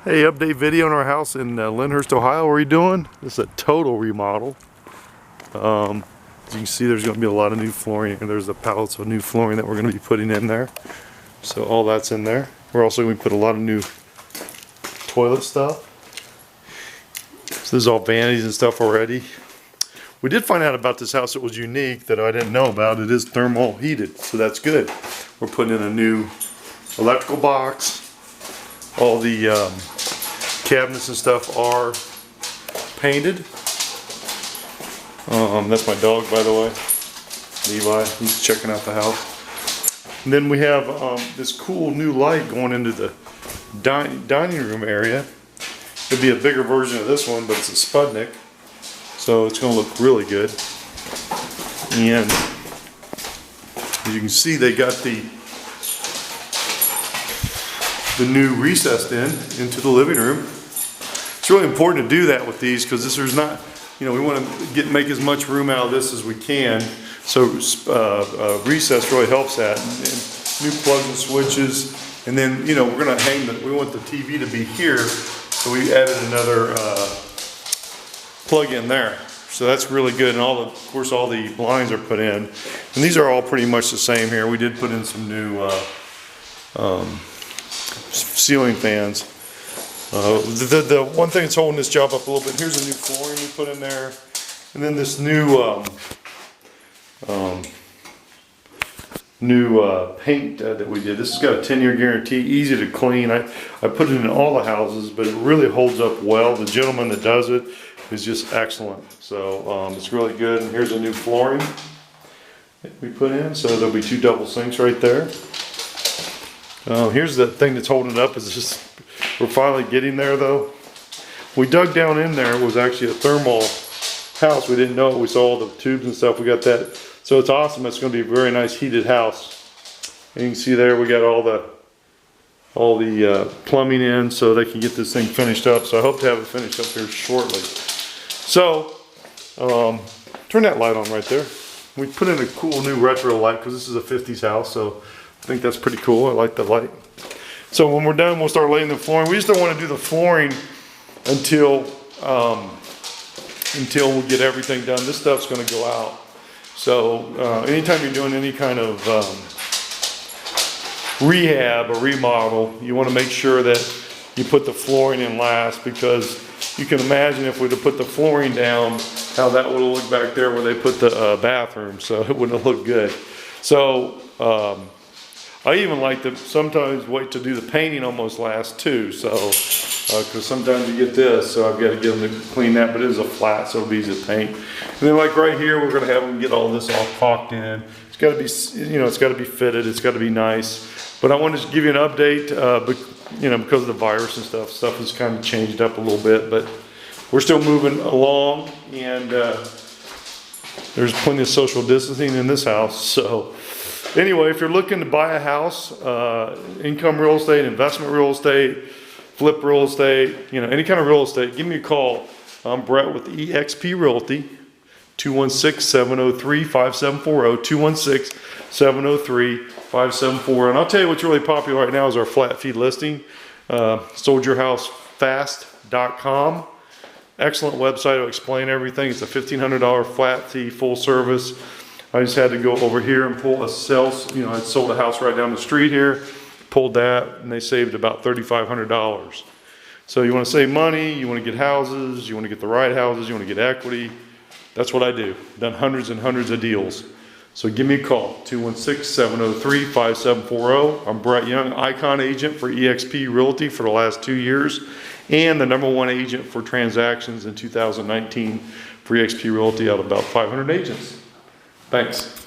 Hey, update video on our house in Lyndhurst, Ohio. What are you doing? This is a total remodel. As you can see, there's going to be a lot of new flooring, and there's the pallets of new flooring that we're going to be putting in there. So all that's in there. We're also going to put a lot of new toilet stuff. So this is all vanities and stuff already. We did find out about this house that was unique that I didn't know about. It is thermal heated, so that's good. We're putting in a new electrical box. All the cabinets and stuff are painted. That's my dog, by the way, Levi. He's checking out the house. And then we have this cool new light going into the dining room area. It'd be a bigger version of this one, but it's a Sputnik, so it's going to look really good. And as you can see, they got the new recessed into the living room. It's really important to do that with these because this is not, we want to make as much room out of this as we can. So recess really helps that. And new plugs and switches, and then we're going to hang we want the TV to be here, so we added another plug in there. So that's really good, and of course all the blinds are put in, and these are all pretty much the same here. We did put in some new ceiling fans. The one thing that's holding this job up a little bit, here's a new flooring we put in there, and then this new paint that we did. This has got a 10-year guarantee, easy to clean. I put it in all the houses, but it really holds up well. The gentleman that does it is just excellent. So it's really good. And here's a new flooring that we put in, so there'll be 2 double sinks right there. Here's the thing that's holding it up, is just we're finally getting there though. We dug down in there. It was actually a thermal house. We didn't know it. We saw all the tubes and stuff. We got that. So it's awesome. It's going to be a very nice heated house. And you can see there we got all the plumbing in, so they can get this thing finished up. So I hope to have it finished up here shortly. So turn that light on right there. We put in a cool new retro light because this is a 50s house, so I think that's pretty cool. I like the light. So when we're done, we'll start laying the flooring. We just don't want to do the flooring until we get everything done. This stuff's going to go out. So anytime you're doing any kind of rehab or remodel, you want to make sure that you put the flooring in last, because you can imagine if we'd have put the flooring down, how that would have looked back there where they put the bathroom. So it wouldn't have looked good. So I even like to sometimes wait to do the painting almost last too. So because sometimes you get this, so I've got to get them to clean that, but it is a flat, so it'll be easy to paint. And then like right here, we're going to have them get all this all caulked in. It's got to be, it's got to be fitted. It's got to be nice. But I wanted to give you an update, because of the virus and stuff. Stuff has kind of changed up a little bit, but we're still moving along, and there's plenty of social distancing in this house. So anyway, if you're looking to buy a house, income real estate, investment real estate, flip real estate, any kind of real estate, give me a call. I'm Brett with EXP Realty, 216-703-5740, 216-703-5740. And I'll tell you what's really popular right now is our flat fee listing, soldyourhousefast.com. Excellent website. It'll explain everything. It's a $1,500 flat fee, full service. I just had to go over here and pull a sales, I sold a house right down the street here, pulled that, and they saved about $3,500. So you want to save money, you want to get houses, you want to get the right houses, you want to get equity. That's what I do. Done hundreds and hundreds of deals. So give me a call, 216-703-5740. I'm Brett Young, Icon agent for EXP Realty for the last 2 years, and the #1 agent for transactions in 2019 for EXP Realty out of about 500 agents. Thanks.